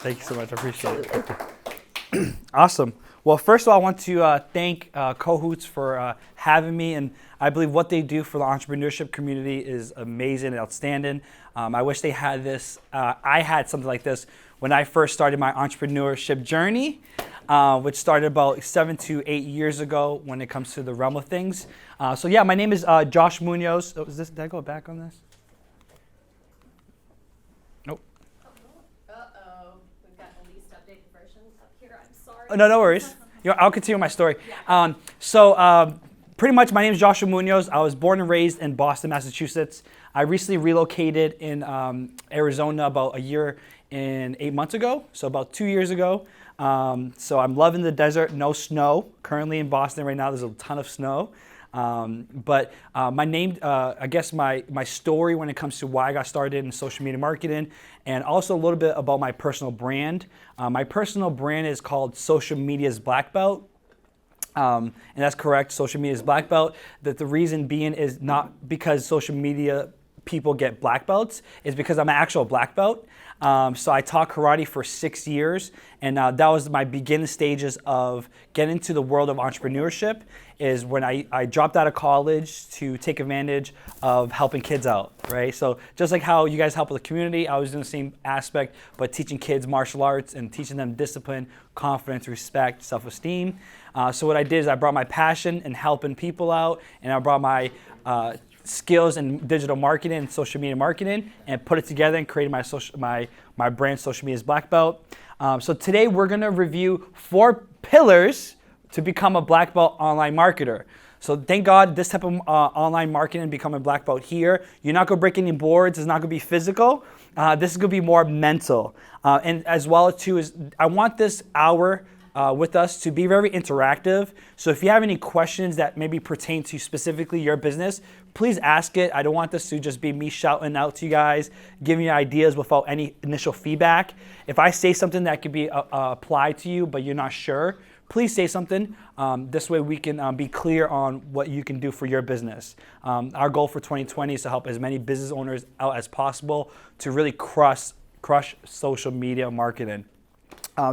Thank you so much. I appreciate it. Awesome. Well, first of all, I want to thank CO+HOOTS for having me, and I believe what they do for the entrepreneurship community is amazing and outstanding. I wish they had this. I had something like this when I first started my entrepreneurship journey, which started about 7 to 8 years ago when it comes to the realm of things. So yeah, my name is Josh Munoz. Oh, did I go back on this? Nope. Uh-oh. We've got the least updated version up here. I'm sorry. Oh, no worries. I'll continue my story. Pretty much my name is Joshua Munoz. I was born and raised in Boston, Massachusetts. I recently relocated in Arizona about a year and 8 months ago, so about 2 years ago. So I'm loving the desert, no snow. Currently in Boston right now, there's a ton of snow. But my name, I guess my story when it comes to why I got started in social media marketing, and also a little bit about my personal brand. My personal brand is called Social Media's Black Belt. And that's correct, social media is black belt. That the reason being is not because social media people get black belts, is because I'm an actual black belt. So I taught karate for 6 years, and that was my beginning stages of getting into the world of entrepreneurship, is when I dropped out of college to take advantage of helping kids out, right? So just like how you guys help with the community, I was doing the same aspect, but teaching kids martial arts and teaching them discipline, confidence, respect, self-esteem. So what I did is I brought my passion in helping people out, and I brought my skills in digital marketing and social media marketing, and put it together and created my brand, Social Media's Black Belt. So today we're gonna review 4 pillars to become a black belt online marketer. So thank God this type of online marketing become a black belt here. You're not gonna break any boards. It's not gonna be physical. This is gonna be more mental. And as well too is I want this hour with us to be very interactive. So if you have any questions that maybe pertain to specifically your business, please ask it. I don't want this to just be me shouting out to you guys, giving you ideas without any initial feedback. If I say something that could be applied to you, but you're not sure, please say something. This way we can be clear on what you can do for your business. Our goal for 2020 is to help as many business owners out as possible to really crush social media marketing.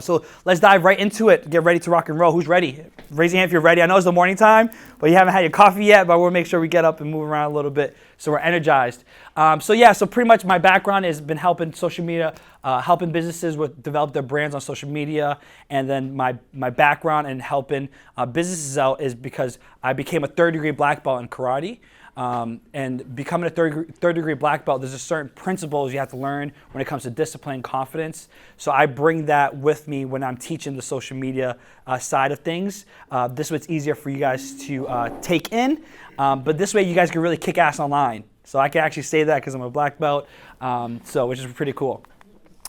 So let's dive right into it. Get ready to rock and roll. Who's ready? Raise your hand if you're ready. I know it's the morning time, but you haven't had your coffee yet, but we'll make sure we get up and move around a little bit so we're energized. So pretty much my background has been helping social media, helping businesses develop their brands on social media. And then my background in helping businesses out is because I became a 3rd-degree black belt in karate. And becoming a third degree black belt, there's a certain principles you have to learn when it comes to discipline and confidence. So I bring that with me when I'm teaching the social media side of things. This way it's easier for you guys to take in, but this way you guys can really kick ass online. So I can actually say that because I'm a black belt, which is pretty cool.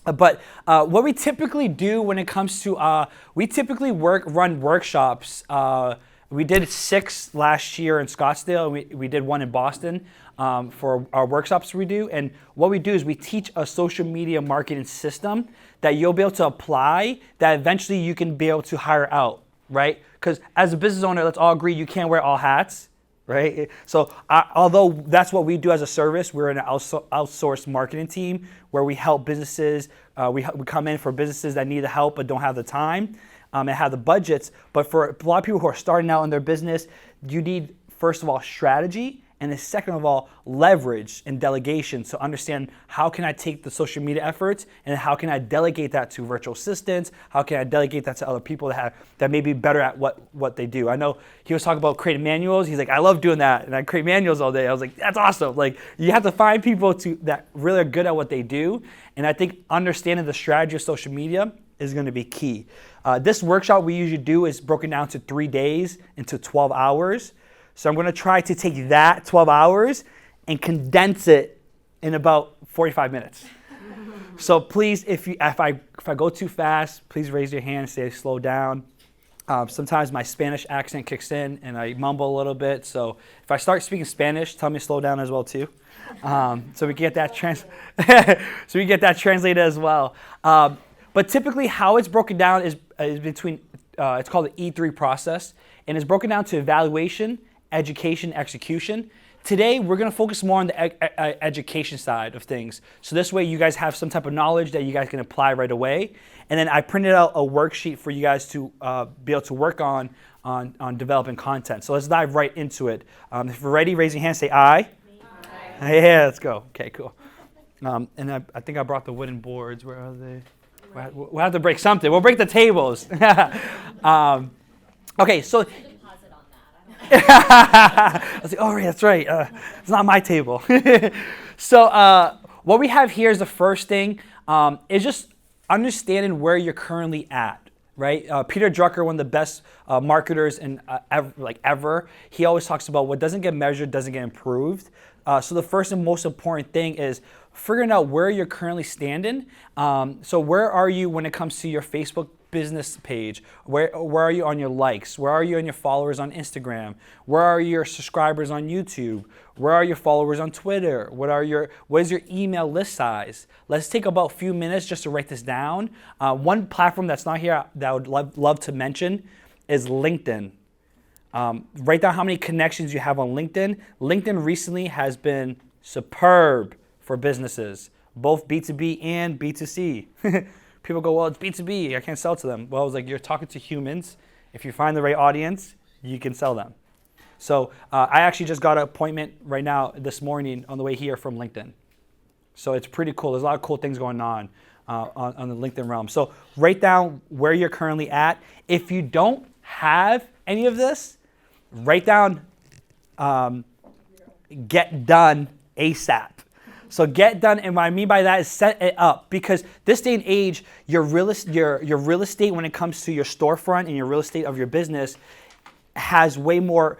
But what we typically do when it comes to, we typically run workshops. We did 6 last year in Scottsdale. We did 1 in Boston for our workshops we do. And what we do is we teach a social media marketing system that you'll be able to apply that eventually you can be able to hire out, right? Because as a business owner, let's all agree you can't wear all hats, right? So although that's what we do as a service, we're an outsourced marketing team where we help businesses. We come in for businesses that need the help but don't have the time. And have the budgets, but for a lot of people who are starting out in their business, you need, first of all, strategy, and then second of all, leverage and delegation. So understand, how can I take the social media efforts and how can I delegate that to virtual assistants? How can I delegate that to other people that may be better at what they do? I know he was talking about creating manuals. He's like, I love doing that, and I create manuals all day. I was like, that's awesome. Like, you have to find people that really are good at what they do, and I think understanding the strategy of social media is going to be key. This workshop we usually do is broken down to 3 days into 12 hours. So I'm going to try to take that 12 hours and condense it in about 45 minutes. So please, if I go too fast, please raise your hand and say slow down. Sometimes my Spanish accent kicks in and I mumble a little bit. So if I start speaking Spanish, tell me to slow down as well too. So we get that translated as well. But typically how it's broken down is between, it's called the E3 process, and it's broken down to evaluation, education, execution. today we're going to focus more on the education side of things. So this way you guys have some type of knowledge that you guys can apply right away. And then I printed out a worksheet for you guys to be able to work on developing content. So let's dive right into it. If you're ready, raise your hand, say aye. Aye. Yeah, let's go. Okay, cool. And I think I brought the wooden boards. Where are they? We'll have to break something. We'll break the tables. Okay, so. I was like, oh, that's right. It's not my table. So what we have here is the first thing is just understanding where you're currently at. Right, Peter Drucker, one of the best marketers in ever, he always talks about what doesn't get measured doesn't get improved. So the first and most important thing is figuring out where you're currently standing. So where are you when it comes to your Facebook business page? Where are you on your likes? Where are you on your followers on Instagram? Where are your subscribers on YouTube? Where are your followers on Twitter? What is your email list size? Let's take about a few minutes just to write this down. One platform that's not here that I would love to mention is LinkedIn. Write down how many connections you have on LinkedIn. LinkedIn recently has been superb for businesses, both B2B and B2C. People go, well, it's B2B, I can't sell to them. Well, I was like, you're talking to humans. If you find the right audience, you can sell them. So I actually just got an appointment right now this morning on the way here from LinkedIn. So it's pretty cool. There's a lot of cool things going on the LinkedIn realm. So write down where you're currently at. If you don't have any of this, write down get done ASAP. So get done, and what I mean by that is set it up, because this day and age, your real estate when it comes to your storefront and your real estate of your business has way more,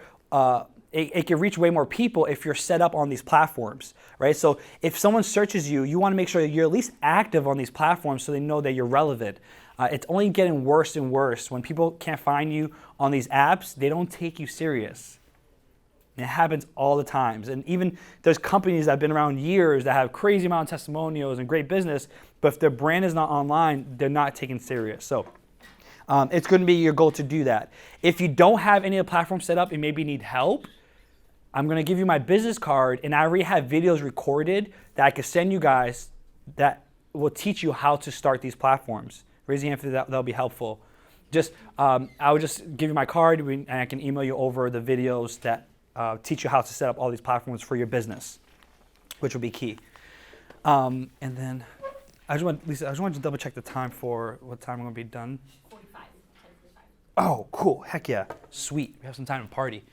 it can reach way more people if you're set up on these platforms, right? So if someone searches you, you want to make sure that you're at least active on these platforms so they know that you're relevant. It's only getting worse and worse. When people can't find you on these apps, they don't take you serious. It happens all the times. And even there's companies that have been around years that have crazy amount of testimonials and great business, but if their brand is not online, they're not taken serious. So it's going to be your goal to do that. If you don't have any of the platforms set up and maybe need help, I'm going to give you my business card, and I already have videos recorded that I can send you guys that will teach you how to start these platforms. Raise your hand for that. That'll be helpful. Just I would just give you my card, and I can email you over the videos that teach you how to set up all these platforms for your business, which will be key. And then Lisa, I just wanted to double check the time for what time I'm going to be done. 45. Oh, cool. Heck yeah. Sweet. We have some time to party.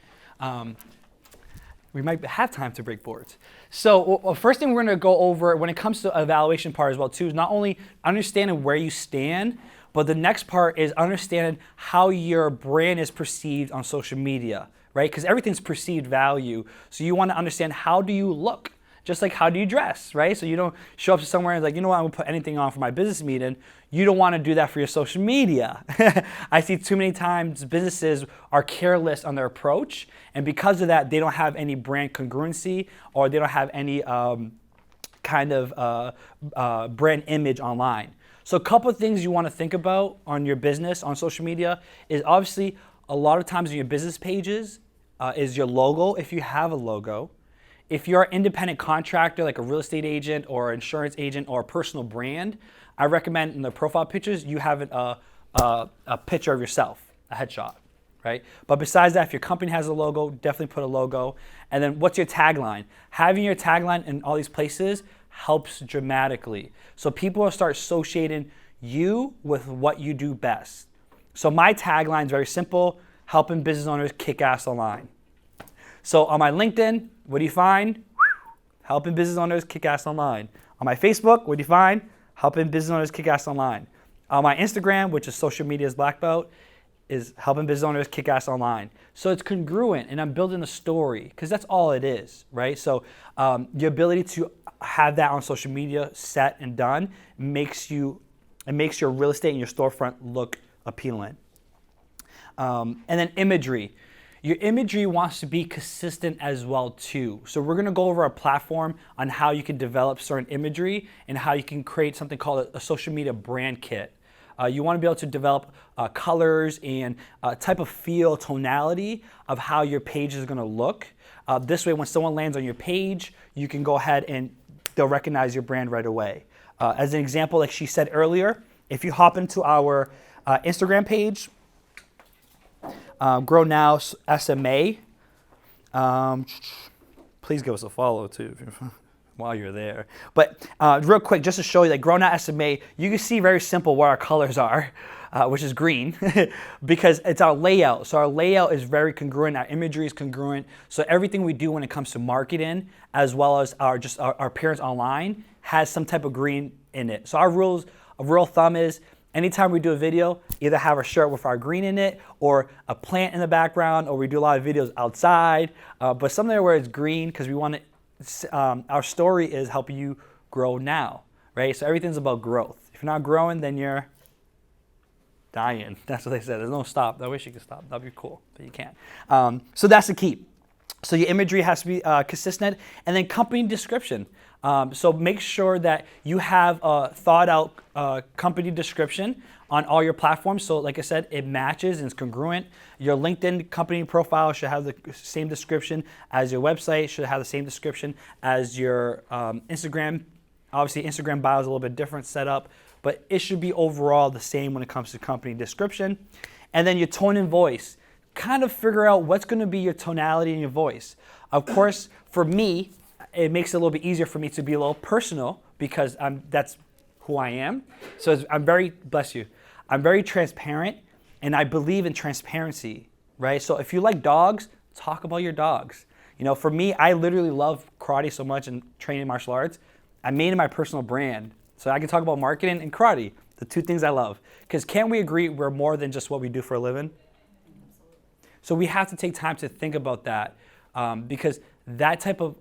We might have time to break boards. So first thing we're going to go over when it comes to evaluation part as well too is not only understanding where you stand, but the next part is understanding how your brand is perceived on social media, right? Because everything's perceived value. So you want to understand, how do you look? Just like, how do you dress, right? So you don't show up to somewhere and like, you know what, I'm gonna put anything on for my business meeting. You don't want to do that for your social media. I see too many times businesses are careless on their approach, and because of that, they don't have any brand congruency, or they don't have any brand image online. So a couple of things you want to think about on your business on social media is obviously a lot of times on your business pages is your logo, if you have a logo. If you're an independent contractor, like a real estate agent or insurance agent or a personal brand, I recommend in the profile pictures you have a picture of yourself, a headshot, right? But besides that, if your company has a logo, definitely put a logo. And then what's your tagline? Having your tagline in all these places helps dramatically. So people will start associating you with what you do best. So my tagline is very simple: helping business owners kick ass online. So on my LinkedIn, what do you find? Helping business owners kick ass online. On my Facebook, what do you find? Helping business owners kick ass online. On my Instagram, which is social media's black belt, is helping business owners kick ass online. So it's congruent, and I'm building a story, because that's all it is, right? So the ability to have that on social media set and done makes your real estate and your storefront look appealing. And then imagery. Your imagery wants to be consistent as well too. So we're going to go over a platform on how you can develop certain imagery and how you can create something called a social media brand kit. You want to be able to develop colors and type of feel, tonality of how your page is going to look. This way, when someone lands on your page, you can go ahead and they'll recognize your brand right away. As an example, like she said earlier, if you hop into our Instagram page, Grow Now SMA, please give us a follow too while you're there. But real quick, just to show you that Grow Now SMA, you can see very simple what our colors are, which is green, because it's our layout. So our layout is very congruent, our imagery is congruent. So everything we do when it comes to marketing, as well as our appearance online, has some type of green in it. So our rule of thumb is, anytime we do a video, either have a shirt with our green in it, or a plant in the background, or we do a lot of videos outside, but something where it's green, because we want to, our story is helping you grow now, right? So everything's about growth. If you're not growing, then you're dying. That's what they said. There's no stop. I wish you could stop. That'd be cool, but you can't. So that's the key. So your imagery has to be consistent, and then company description. So make sure that you have a thought out company description on all your platforms. So like I said, it matches and it's congruent. Your LinkedIn company profile should have the same description as your website, should have the same description as your Instagram. Obviously, Instagram bio is a little bit different setup, but it should be overall the same when it comes to company description. And then your tone and voice. Kind of figure out what's going to be your tonality in your voice. Of course, for me, it makes it a little bit easier for me to be a little personal because that's who I am. So I'm very, bless you, I'm very transparent, and I believe in transparency, right? So if you like dogs, talk about your dogs. You know, for me, I literally love karate so much and training martial arts. I made it my personal brand. So I can talk about marketing and karate, the two things I love. Because can't we agree we're more than just what we do for a living? So we have to take time to think about that because that type of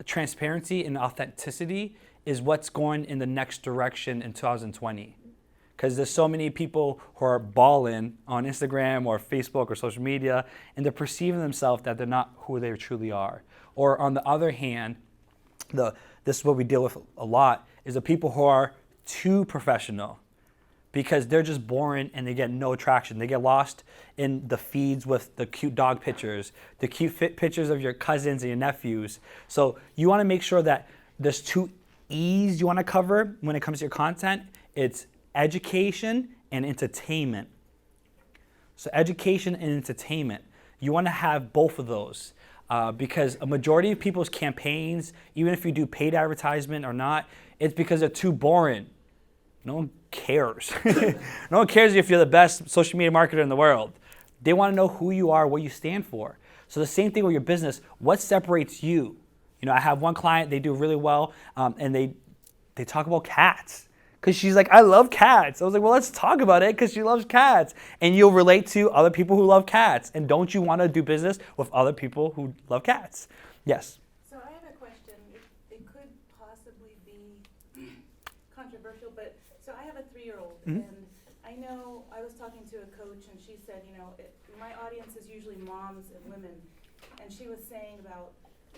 transparency and authenticity is what's going in the next direction in 2020. Because there's so many people who are balling on Instagram or Facebook or social media, and they're perceiving themselves that they're not who they truly are. Or on the other hand, this is what we deal with a lot, is the people who are too professional. Because they're just boring and they get no traction. They get lost in the feeds with the cute dog pictures, the cute pictures of your cousins and your nephews. So you want to make sure that there's two E's you want to cover when it comes to your content. It's education and entertainment. So education and entertainment. You want to have both of those because a majority of people's campaigns, even if you do paid advertisement or not, it's because they're too boring. No one cares. No one cares if you're the best social media marketer in the world. They want to know who you are, what you stand for. So the same thing with your business. What separates you? You know, I have one client, they do really well, and they talk about cats. Because she's like, I love cats. I was like, well, let's talk about it because she loves cats. And you'll relate to other people who love cats. And don't you want to do business with other people who love cats? Yes. So I have a question. It could possibly be controversial, but so I have a 3-year-old, and I know I was talking to a coach, and she said, you know, my audience is usually moms and women, and she was saying about,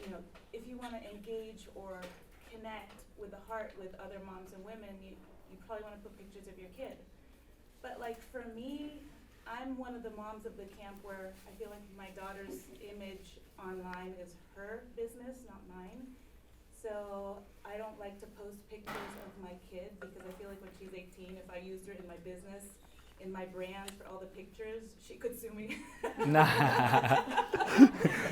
you know, if you want to engage or connect with the heart with other moms and women, you probably want to put pictures of your kid. But like for me, I'm one of the moms of the camp where I feel like my daughter's image online is her business, not mine. So I don't like to post pictures of my kid because I feel like when she's 18, if I used her in my business, in my brand for all the pictures, she could sue me. Nah.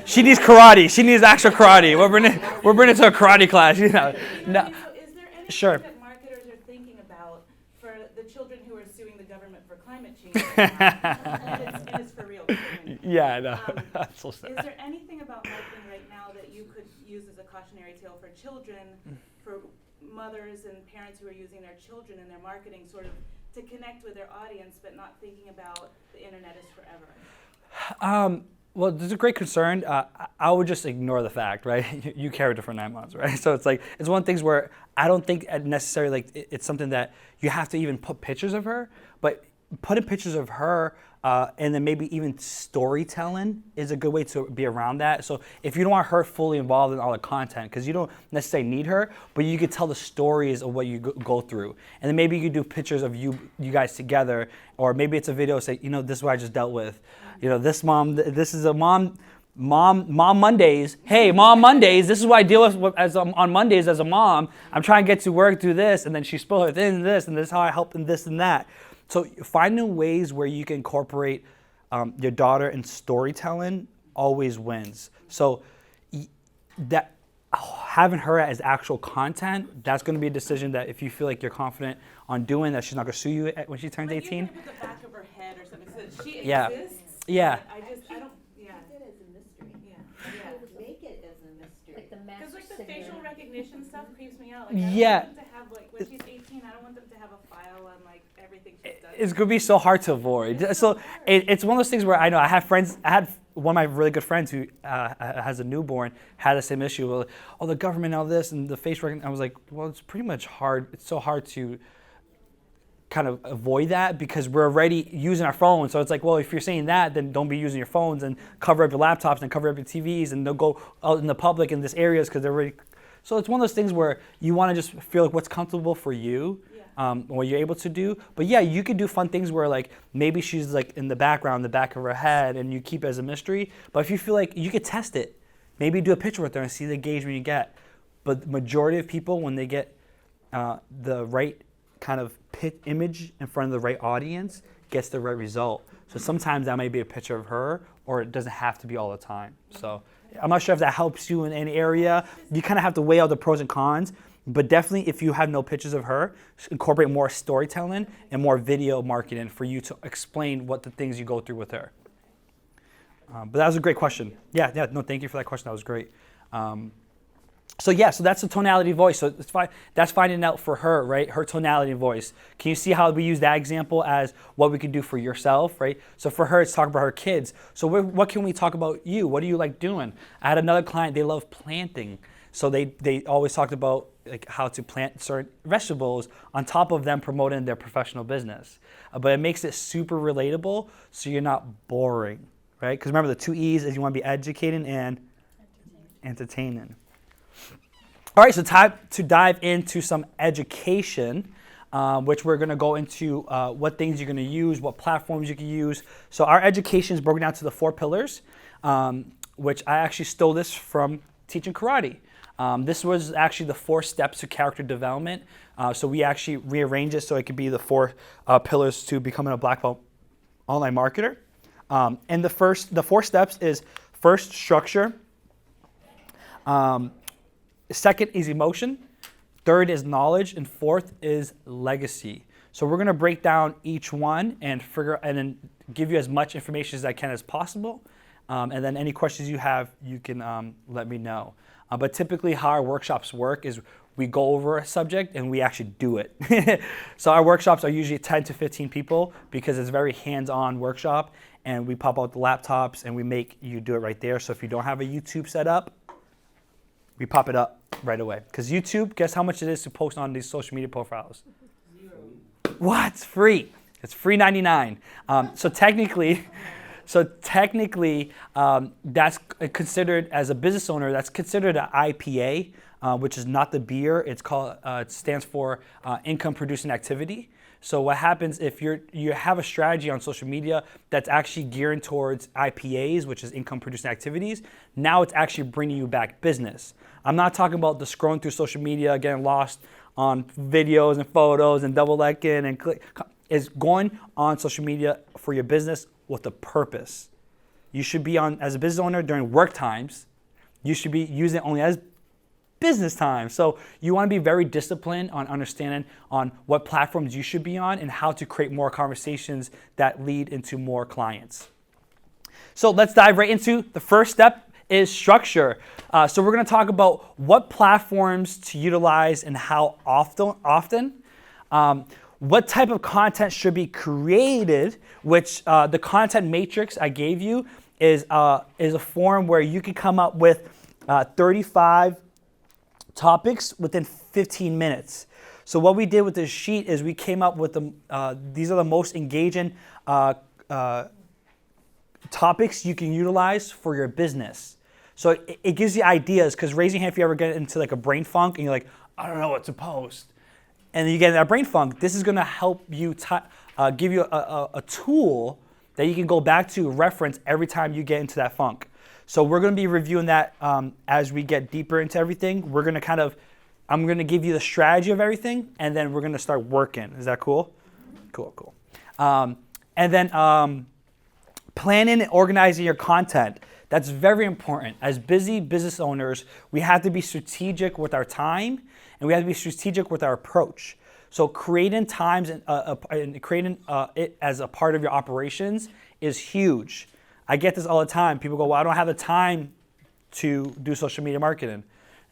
She needs karate. She needs actual karate. We're bringing her to a karate class. You know. No. So is there anything Sure. that marketers are thinking about for the children who are suing the government for climate change? and it's for real. Yeah, no. That's so Is sad. there anything about marketing right now that you could use as a cautionary tale for children, for mothers and parents who are using their children in their marketing, sort of to connect with their audience, but not thinking about the internet is forever? Well, there's a great concern. I would just ignore the fact, right? You carried her for 9 months, right? So it's like, it's one of the things where I don't think necessarily like it's something that you have to even put pictures of her, but putting pictures of her and then maybe even storytelling is a good way to be around that. So if you don't want her fully involved in all the content, because you don't necessarily need her, but you could tell the stories of what you go through. And then maybe you could do pictures of you guys together, or maybe it's a video say, this is what I just dealt with. This mom, this is a mom Mondays. Hey, Mom Mondays. This is what I deal with on Mondays as a mom. I'm trying to get to work, do this, and then she spoke with this, and this is how I help in this and that. So finding ways where you can incorporate your daughter in storytelling always wins. So that having her as actual content, that's going to be a decision that if you feel like you're confident on doing, that she's not going to sue you when she turns 18. Like, the back of her head or something, so she Yeah. exists. Yeah. I don't. Yeah. Keep it as a mystery. Yeah. Make it as a mystery. Like the Because master the facial singer. recognition stuff creeps me out. Like, I don't Yeah. want them to have when she's 18. I don't want them to have a file on everything she's done. It's going to be so hard to avoid. So it's one of those things where I know I have friends. I had one of my really good friends who has a newborn had the same issue. Well, the government, all this, and the face recognition. I was like, well, it's pretty much hard. It's so hard to kind of avoid that because we're already using our phones. So it's like, well, if you're saying that, then don't be using your phones and cover up your laptops and cover up your TVs and don't go out in the public in this areas because they're already. So it's one of those things where you want to just feel like what's comfortable for you. What you're able to do. But yeah, you could do fun things where like maybe she's like in the background, the back of her head, and you keep it as a mystery. But if you feel like you could test it, maybe do a picture with her and see the engagement you get. But the majority of people, when they get the right kind of image in front of the right audience, gets the right result. So sometimes that may be a picture of her, or it doesn't have to be all the time. So I'm not sure if that helps you in any area. You kind of have to weigh out the pros and cons. But definitely, if you have no pictures of her, incorporate more storytelling and more video marketing for you to explain what the things you go through with her. But that was a great question. Yeah, no, thank you for that question. That was great. So that's the tonality voice. So that's finding out for her, right? Her tonality voice. Can you see how we use that example as what we could do for yourself, right? So for her, it's talk about her kids. So what can we talk about you? What do you like doing? I had another client, they love planting. So they always talked about like how to plant certain vegetables on top of them promoting their professional business. But it makes it super relatable so you're not boring, right? Because remember the 2 E's is you want to be educating and entertaining. All right, so time to dive into some education, which we're going to go into what things you're going to use, what platforms you can use. So our education is broken down to the 4 pillars, which I actually stole this from teaching karate. This was actually the 4 steps to character development. So we actually rearranged it so it could be the 4 pillars to becoming a black belt online marketer. And the 4 steps is first, structure. Second is emotion. Third is knowledge. And 4th is legacy. So we're going to break down each one and then give you as much information as I can as possible. And then any questions you have, you can let me know. But typically how our workshops work is we go over a subject and we actually do it. So our workshops are usually 10 to 15 people because it's a very hands-on workshop, and we pop out the laptops and we make you do it right there. So if you don't have a YouTube set up, we pop it up right away. Because YouTube, guess how much it is to post on these social media profiles? 0. What? It's free. It's free 99. So technically, that's considered, as a business owner, that's considered an IPA, which is not the beer. It's called. It stands for income producing activity. So what happens if you have a strategy on social media that's actually geared towards IPAs, which is income producing activities? Now it's actually bringing you back business. I'm not talking about the scrolling through social media, getting lost on videos and photos and double liking and click. It's going on social media for your business with a purpose. You should be on, as a business owner, during work times. You should be using it only as business time. So you want to be very disciplined on understanding on what platforms you should be on and how to create more conversations that lead into more clients. So let's dive right into the first step is structure. So we're going to talk about what platforms to utilize and how often. What type of content should be created, which the content matrix I gave you is a form where you can come up with 35 topics within 15 minutes. So what we did with this sheet is we came up with these are the most engaging topics you can utilize for your business. So it gives you ideas, because raise your hand if you ever get into like a brain funk and you're like, I don't know what to post. And then you get in that brain funk. This is gonna help you give you a tool that you can go back to reference every time you get into that funk. So we're gonna be reviewing that as we get deeper into everything. We're gonna I'm gonna give you the strategy of everything, and then we're gonna start working. Is that cool? Cool. And then planning and organizing your content. That's very important. As busy business owners, we have to be strategic with our time, and we have to be strategic with our approach. So creating times and creating it as a part of your operations is huge. I get this all the time. People go, well, I don't have the time to do social media marketing.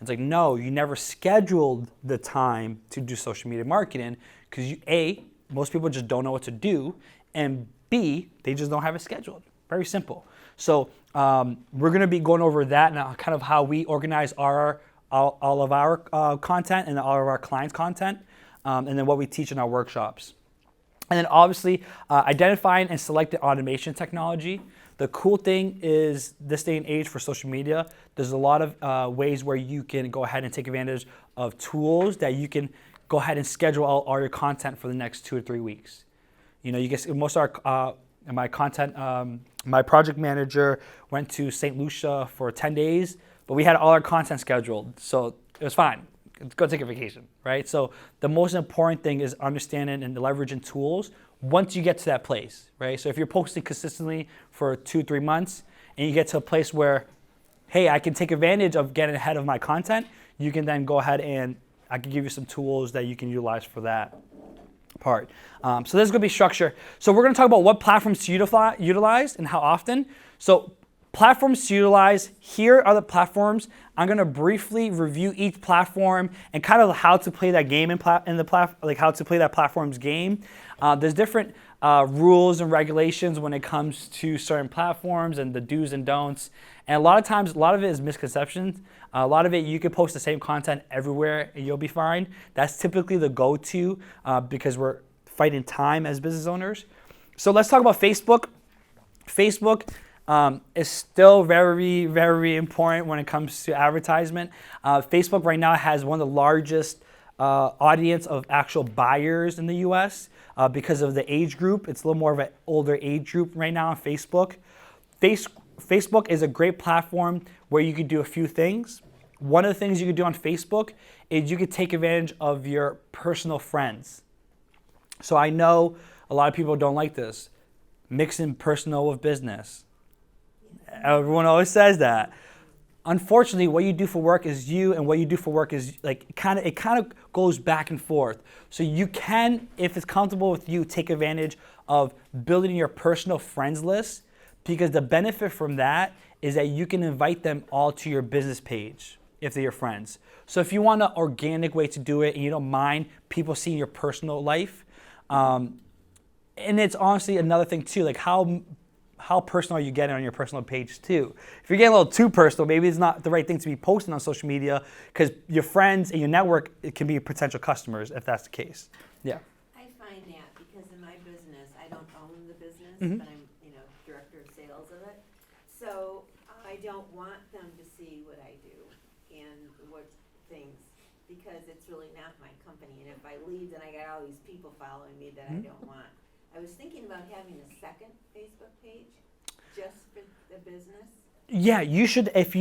It's like, no, you never scheduled the time to do social media marketing, because A, most people just don't know what to do, and B, they just don't have it scheduled. Very simple. So we're gonna be going over that and kind of how we organize all of our content and all of our clients' content, and then what we teach in our workshops. And then obviously identifying and selecting automation technology. The cool thing is, this day and age for social media, there's a lot of ways where you can go ahead and take advantage of tools that you can go ahead and schedule all your content for the next 2 to 3 weeks. You know, you get most of our my content. My project manager went to St. Lucia for 10 days, but we had all our content scheduled, so it was fine. Go take a vacation, right? So the most important thing is understanding and leveraging tools once you get to that place, right? So if you're posting consistently for 2-3 months and you get to a place where, hey, I can take advantage of getting ahead of my content, you can then go ahead and I can give you some tools that you can utilize for that part. So there's going to be structure. So we're going to talk about what platforms to utilize and how often. So platforms to utilize, here are the platforms. I'm going to briefly review each platform and kind of how to play that game like how to play that platform's game. There's different rules and regulations when it comes to certain platforms and the do's and don'ts. And a lot of times, a lot of it is misconceptions. A lot of it, you can post the same content everywhere and you'll be fine. That's typically the go-to because we're fighting time as business owners. So let's talk about Facebook. Facebook is still very, very important when it comes to advertisement. Facebook right now has one of the largest audience of actual buyers in the US because of the age group. It's a little more of an older age group right now on Facebook. Facebook is a great platform where you can do a few things. One of the things you can do on Facebook is you can take advantage of your personal friends. So I know a lot of people don't like this, mixing personal with business. Everyone always says that. Unfortunately, what you do for work is you, and what you do for work is like it kind of goes back and forth. So you can, if it's comfortable with you, take advantage of building your personal friends list, because the benefit from that is that you can invite them all to your business page if they're your friends. So if you want an organic way to do it and you don't mind people seeing your personal life, and it's honestly another thing too, like how personal are you getting on your personal page too? If you're getting a little too personal, maybe it's not the right thing to be posting on social media, because your friends and your network, it can be potential customers if that's the case. Yeah. I find that because in my business, I don't own the business, Mhm. but I'm, director of sales of it. So I don't want them to see what I do and what things, because it's really not my company. And if I leave, then I got all these people following me that I don't want. I was thinking about having a second Facebook page just for the business. Yeah, you should. If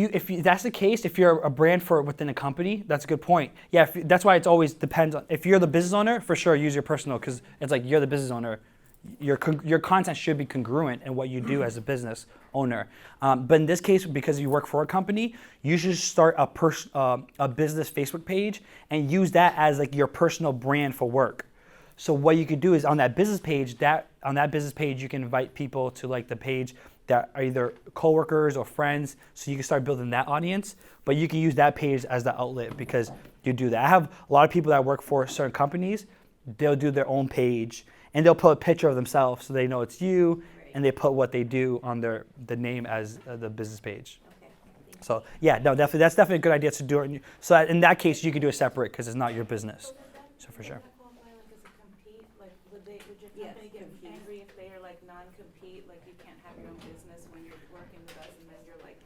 that's the case, if you're a brand for within a company, that's a good point. Yeah, that's why it's always depends on. If you're the business owner, for sure, use your personal, because it's like you're the business owner. Your content should be congruent in what you do as a business owner. But in this case, because you work for a company, you should start a business Facebook page and use that as like your personal brand for work. So what you could do is on that business page, you can invite people to like the page that are either coworkers or friends, so you can start building that audience. But you can use that page as the outlet because you do that. I have a lot of people that work for certain companies. They'll do their own page and they'll put a picture of themselves so they know it's you, Right. and they put what they do on the name as the business page. Okay. Thank So yeah, no, definitely that's definitely a good idea to do it. So in that case, you can do it separate because it's not your business. So would that So for sure. Would that qualify like as a compete? Like, would your Yes, company get compete. angry if they are like non-compete, like you can't have your own business when you're working with us, and then you're like,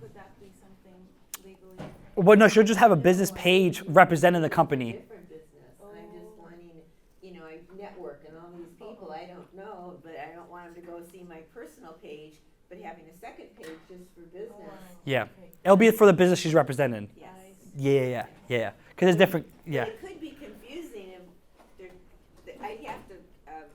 could that be something legally? Well, no, she'll just have a business page representing the company. Different business. I'm just wanting, I network and all these people I don't know, but I don't want them to go see my personal page, but having a second page just for business. Yeah. It'll be for the business she's representing. Yes. Yeah. Because it's different. Yeah. But it could be confusing if I'd have to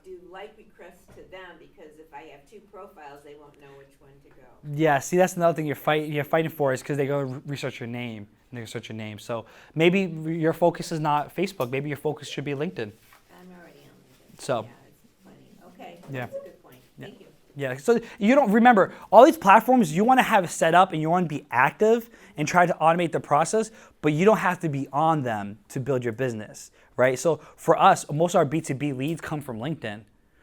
do like requests to them, because if I have two profiles, they won't know which one to go. Yeah. See, that's another thing you're fighting for, is because they go research your name and they search your name. So maybe your focus is not Facebook. Maybe your focus should be LinkedIn. I'm already on LinkedIn. So. Yeah, it's funny. Okay. Yeah. That's a good point. Thank you. Yeah, so you don't remember all these platforms you want to have set up and you want to be active and try to automate the process, but you don't have to be on them to build your business, right? So for us, most of our B2B leads come from LinkedIn.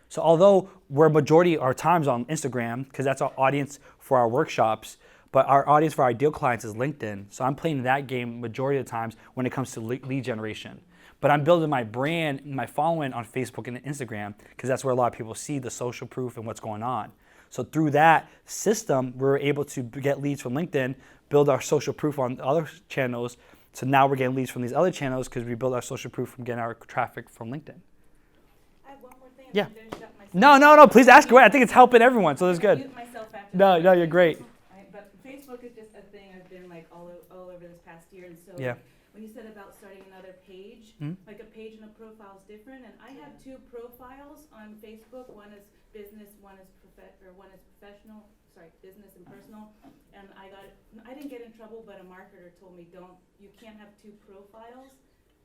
So although we're majority of our times on Instagram, because that's our audience for our workshops, but our audience for our ideal clients is LinkedIn. So I'm playing that game majority of the times when it comes to lead generation. But I'm building my brand, my following on Facebook and Instagram, because that's where a lot of people see the social proof and what's going on. So through that system, we're able to get leads from LinkedIn, build our social proof on other channels. So now we're getting leads from these other channels because we build our social proof from getting our traffic from LinkedIn. I have one more thing. Yeah. I'm gonna finish up myself. No, please ask away. I think it's helping everyone, so that's I'm gonna good. mute myself after No, this. you're great. But Facebook is just a thing I've been like all over this past year, and so Yeah. when you said about starting another page, Mhm. like a page and a profile is different, and I have two profiles on Facebook. One is business, one is professional. Sorry, business and personal. And I didn't get in trouble, but a marketer told me you can't have two profiles.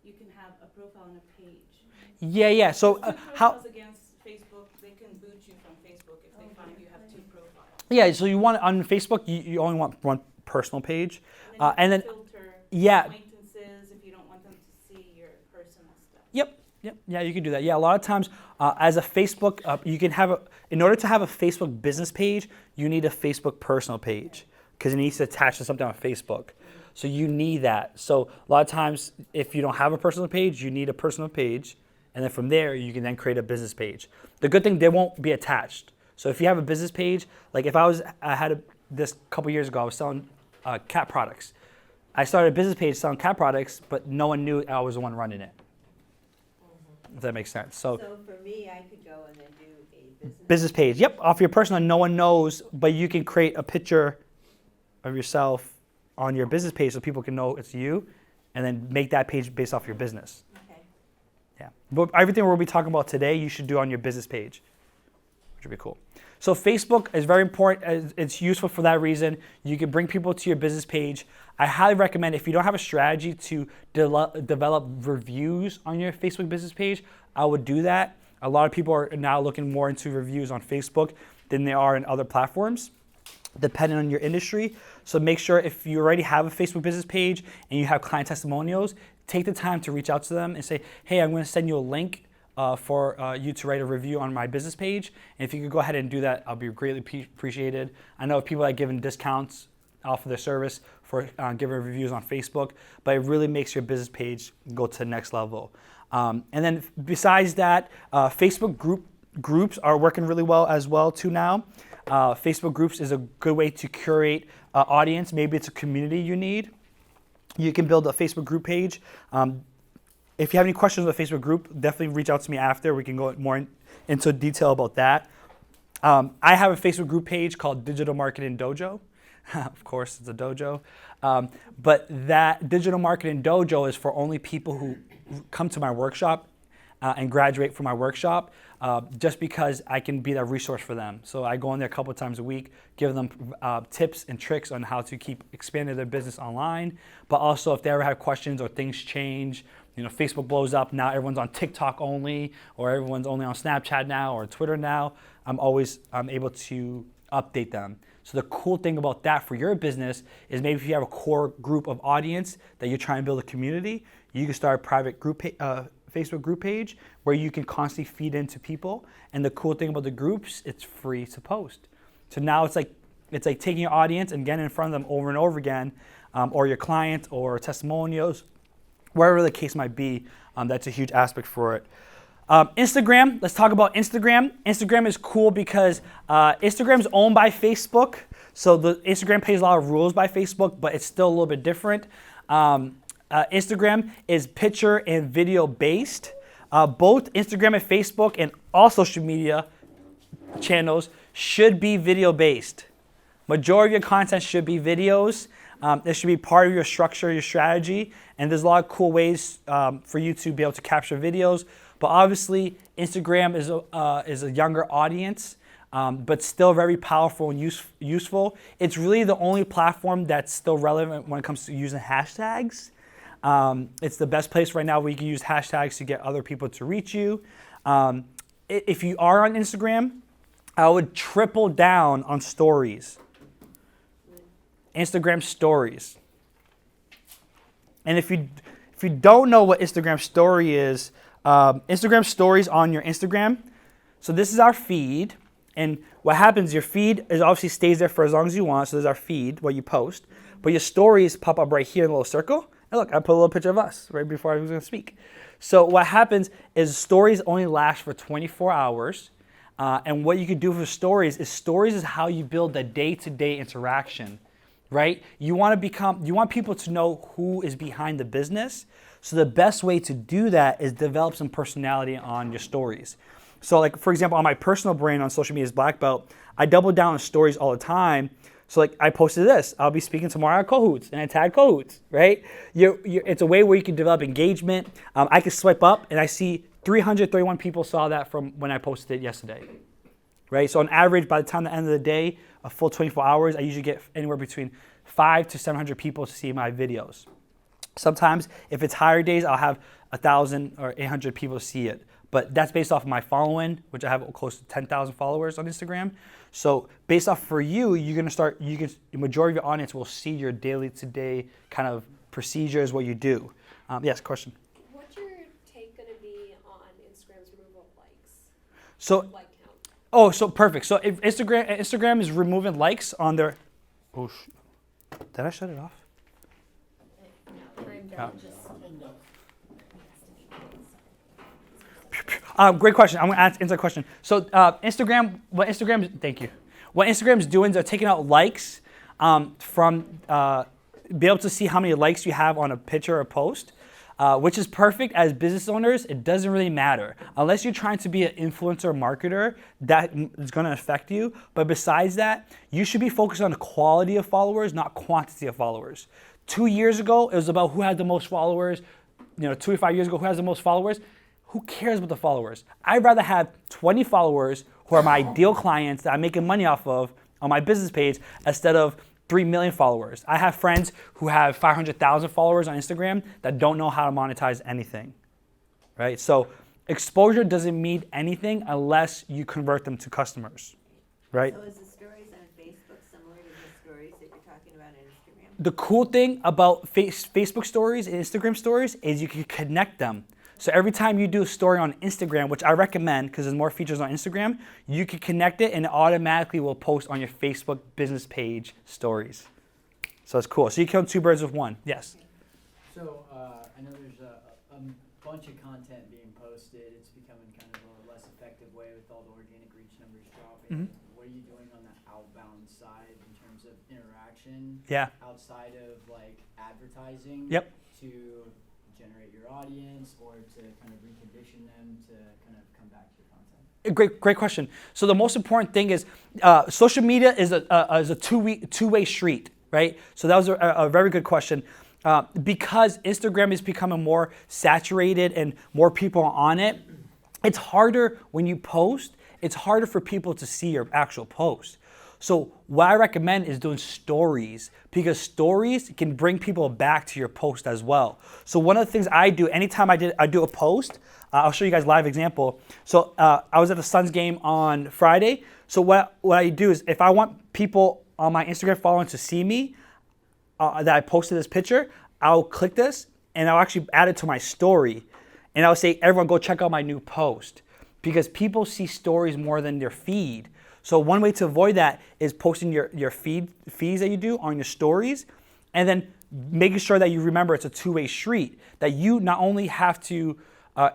You can have a profile and a page. Yeah. So Two how? profiles against Facebook, they can boot you from Facebook if they find you have two profiles. Yeah. So you want on Facebook, you only want one personal page, And then you and can filter yeah. acquaintances if you don't want them to see your personal stuff. Yep. Yeah, you can do that. Yeah, a lot of times as a Facebook, you can have in order to have a Facebook business page, you need a Facebook personal page because it needs to attach to something on Facebook. So you need that. So a lot of times, if you don't have a personal page, you need a personal page, and then from there, you can then create a business page. The good thing, they won't be attached. So if you have a business page, like if this couple years ago, I was selling cat products. I started a business page selling cat products, but no one knew I was the one running it. If that makes sense. So for me, I could go and then do a business page, yep, off your personal, no one knows, but you can create a picture of yourself on your business page so people can know it's you, and then make that page based off your business. Okay. Yeah, but everything we'll be talking about today, you should do on your business page, which would be cool. So Facebook is very important. It's useful for that reason. You can bring people to your business page. I highly recommend, if you don't have a strategy to develop reviews on your Facebook business page, I would do that. A lot of people are now looking more into reviews on Facebook than they are in other platforms, depending on your industry. So make sure if you already have a Facebook business page and you have client testimonials, take the time to reach out to them and say, hey, I'm going to send you a link for you to write a review on my business page. And if you could go ahead and do that, I'll be greatly appreciated. I know people that given discounts off of their service for giving reviews on Facebook, but it really makes your business page go to the next level. And then besides that, Facebook groups are working really well as well too now. Facebook groups is a good way to curate audience. Maybe it's a community you need. You can build a Facebook group page. If you have any questions on the Facebook group, definitely reach out to me after. We can go more into detail about that. I have a Facebook group page called Digital Marketing Dojo. Of course, it's a dojo. But that Digital Marketing Dojo is for only people who come to my workshop and graduate from my workshop, just because I can be that resource for them. So I go in there a couple of times a week, give them tips and tricks on how to keep expanding their business online. But also if they ever have questions or things change, Facebook blows up, now everyone's on TikTok only, or everyone's only on Snapchat now or Twitter now, I'm able to update them. So the cool thing about that for your business is maybe if you have a core group of audience that you're trying to build a community, you can start a private group Facebook group page where you can constantly feed into people. And the cool thing about the groups, it's free to post. So now it's like taking your audience and getting in front of them over and over again, or your client or testimonials, wherever the case might be. That's a huge aspect for it. Instagram, let's talk about Instagram. Instagram is cool because Instagram is owned by Facebook. So the Instagram pays a lot of rules by Facebook, but it's still a little bit different. Instagram is picture and video based. Both Instagram and Facebook and all social media channels should be video based. Majority of your content should be videos. It should be part of your structure, your strategy, and there's a lot of cool ways for you to be able to capture videos. But obviously, Instagram is a younger audience, but still very powerful and useful. It's really the only platform that's still relevant when it comes to using hashtags. It's the best place right now where you can use hashtags to get other people to reach you. If you are on Instagram, I would triple down on stories. Instagram stories. And if you don't know what Instagram story is, Instagram stories on your Instagram. So this is our feed, and what happens, your feed is obviously stays there for as long as you want. So there's our feed, what you post, but your stories pop up right here in a little circle. And look, I put a little picture of us right before I was going to speak. So what happens is stories only last for 24 hours. And what you can do for stories is how you build a day-to-day interaction, right? You want people to know who is behind the business. So the best way to do that is develop some personality on your stories. So like, for example, on my personal brand on social media as Black Belt, I double down on stories all the time. So like I posted this, I'll be speaking tomorrow at CO+HOOTS, and I tag CO+HOOTS, right? It's a way where you can develop engagement. I can swipe up and I see 331 people saw that from when I posted it yesterday, right? So on average, by the time the end of the day, a full 24 hours, I usually get anywhere between 500 to 700 people to see my videos. Sometimes, if it's higher days, I'll have 1,000 or 800 people see it. But that's based off of my following, which I have close to 10,000 followers on Instagram. So based off for you, the majority of your audience will see your daily to-day kind of procedures, what you do. Yes, question? What's your take going to be on Instagram's removal of likes? So, Like count. oh, so perfect. So if Instagram is removing likes on their, did I shut it off? No, I'm Yeah. done. Just Great question. I'm going to answer the question. So thank you. What Instagram's doing is they're taking out likes from be able to see how many likes you have on a picture or post, which is perfect. As business owners, it doesn't really matter. Unless you're trying to be an influencer marketer, that is going to affect you. But besides that, you should be focused on the quality of followers, not quantity of followers. 2 years ago, it was about who had the most followers. 2 to 5 years ago, who has the most followers? Who cares about the followers? I'd rather have 20 followers who are my ideal clients that I'm making money off of on my business page instead of 3 million followers. I have friends who have 500,000 followers on Instagram that don't know how to monetize anything, right? So exposure doesn't mean anything unless you convert them to customers, right? So is the stories on Facebook similar to the stories that you're talking about on Instagram? The cool thing about Facebook stories and Instagram stories is you can connect them. So every time you do a story on Instagram, which I recommend because there's more features on Instagram, you can connect it and it automatically will post on your Facebook business page stories. So it's cool. So you kill two birds with one. Yes? So I know there's a bunch of content being posted. It's becoming kind of a less effective way with all the organic reach numbers dropping. Mm-hmm. What are you doing on the outbound side in terms of interaction? Yeah. Outside of like advertising. Yep. To generate your audience or to kind of recondition them to kind of come back to your content? Great question. So the most important thing is social media is a two-way street, right? So that was a very good question. Because Instagram is becoming more saturated and more people are on it, it's harder when you post, it's harder for people to see your actual post. So what I recommend is doing stories because stories can bring people back to your post as well. So one of the things I do anytime I do a post, I'll show you guys a live example. So I was at the Suns game on Friday. So what I do is if I want people on my Instagram following to see me, that I posted this picture, I'll click this and I'll actually add it to my story. And I'll say, everyone go check out my new post because people see stories more than their feed. So one way to avoid that is posting your feeds that you do on your stories. And then making sure that you remember it's a two-way street, that you not only have to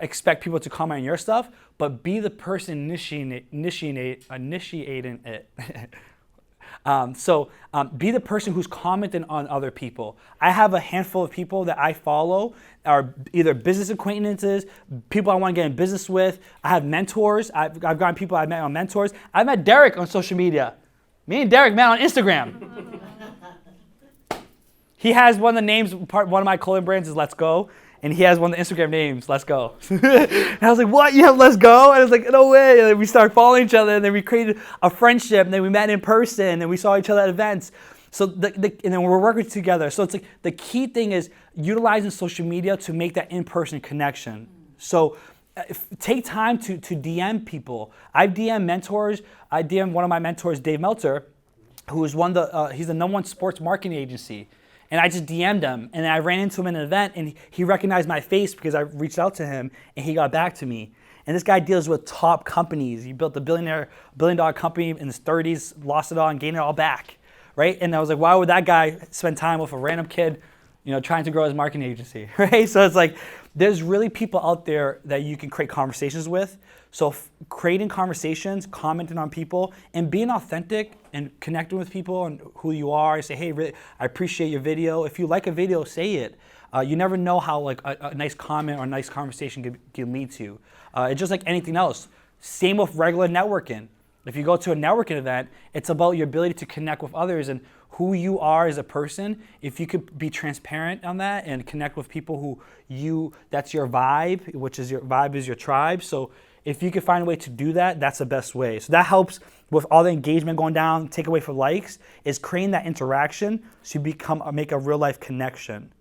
expect people to comment on your stuff, but be the person initiating it. Be the person who's commenting on other people. I have a handful of people that I follow, are either business acquaintances, people I want to get in business with. I have mentors. I've gotten people I've met on mentors. I met Derek on social media. Me and Derek met on Instagram. He has one of the names, one of my clothing brands is Let's Go. And he has one of the Instagram names, Let's Go. And I was like, what? You have Let's Go? And I was like, no way. And then we started following each other. And then we created a friendship. And then we met in person. And we saw each other at events. So and then we're working together. So it's like the key thing is utilizing social media to make that in-person connection. So take time to DM people. I've DM mentors. I DM one of my mentors, Dave Meltzer, who is he's the #1 sports marketing agency. And I just DM'd him, and I ran into him in an event, and he recognized my face because I reached out to him, and he got back to me. And this guy deals with top companies. He built a billion-dollar company in his 30s, lost it all, and gained it all back, right? And I was like, why would that guy spend time with a random kid, trying to grow his marketing agency, right? So it's like, there's really people out there that you can create conversations with. So creating conversations, commenting on people, and being authentic and connecting with people and who you are. Say, hey, really, I appreciate your video. If you like a video, say it. You never know how like a nice comment or a nice conversation can lead to. It's just like anything else. Same with regular networking. If you go to a networking event, it's about your ability to connect with others and who you are as a person. If you could be transparent on that and connect with people that's your vibe, which is your vibe is your tribe. So if you can find a way to do that, that's the best way. So that helps with all the engagement going down, take away for likes, is creating that interaction so you make a real life connection.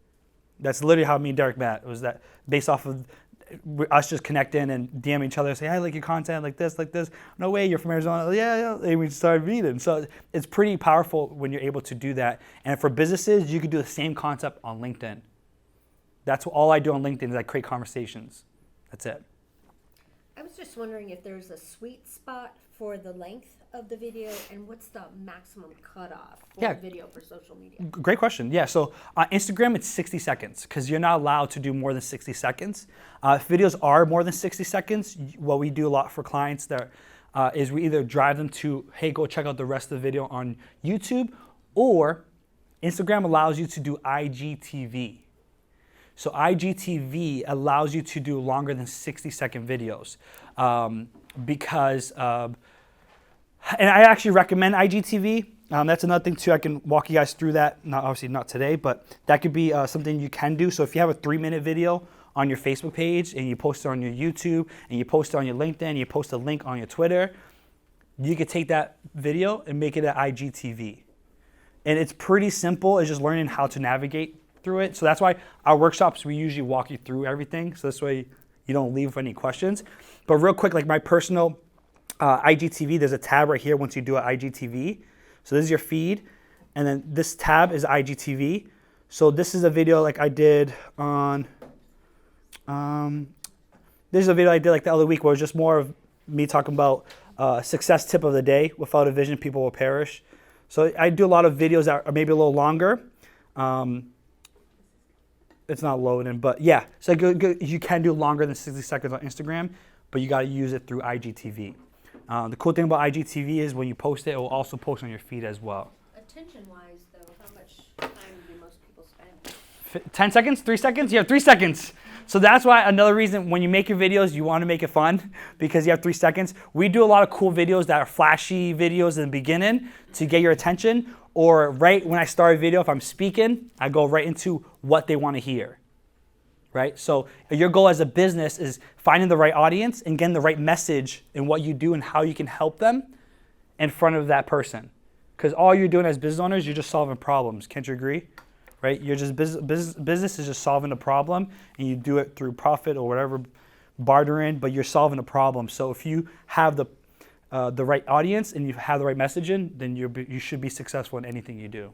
That's literally how me and Derek met. It was that based off of us just connecting and DM each other, say, hey, I like your content, like this. No way, you're from Arizona. Yeah. And we started meeting. So it's pretty powerful when you're able to do that. And for businesses, you could do the same concept on LinkedIn. That's all I do on LinkedIn is I create conversations. That's it. I was just wondering if there's a sweet spot for the length of the video and what's the maximum cutoff for a video for social media? Great question. Yeah, so on Instagram, it's 60 seconds because you're not allowed to do more than 60 seconds. If videos are more than 60 seconds, what we do a lot for clients there is we either drive them to, hey, go check out the rest of the video on YouTube, or Instagram allows you to do IGTV. So IGTV allows you to do longer than 60-second videos because, and I actually recommend IGTV. That's another thing too. I can walk you guys through that. Obviously not today, but that could be something you can do. So if you have a 3-minute video on your Facebook page and you post it on your YouTube and you post it on your LinkedIn, and you post a link on your Twitter, you could take that video and make it an IGTV. And it's pretty simple. It's just learning how to navigate through it. So that's why our workshops, we usually walk you through everything. So this way you don't leave with any questions. But real quick, like my personal IGTV, there's a tab right here once you do an IGTV. So this is your feed. And then this tab is IGTV. So this is a video like I did on, this is a video I did like the other week where it was just more of me talking about success tip of the day. Without a vision, people will perish. So I do a lot of videos that are maybe a little longer. It's not loading, but yeah. So you can do longer than 60 seconds on Instagram, but you got to use it through IGTV. The cool thing about IGTV is when you post it, it will also post on your feed as well. Attention-wise, though, how much time do most people spend? 10 seconds? 3 seconds? You have 3 seconds. So that's why another reason when you make your videos, you want to make it fun because you have 3 seconds. We do a lot of cool videos that are flashy videos in the beginning to get your attention. Or right when I start a video, if I'm speaking, I go right into what they want to hear, right? So your goal as a business is finding the right audience and getting the right message in what you do and how you can help them in front of that person. Because all you're doing as business owners, you're just solving problems. Can't you agree? Right? You're just business is just solving a problem, and you do it through profit or whatever, bartering, but you're solving a problem. So if you have the right audience and you have the right messaging, then you should be successful in anything you do.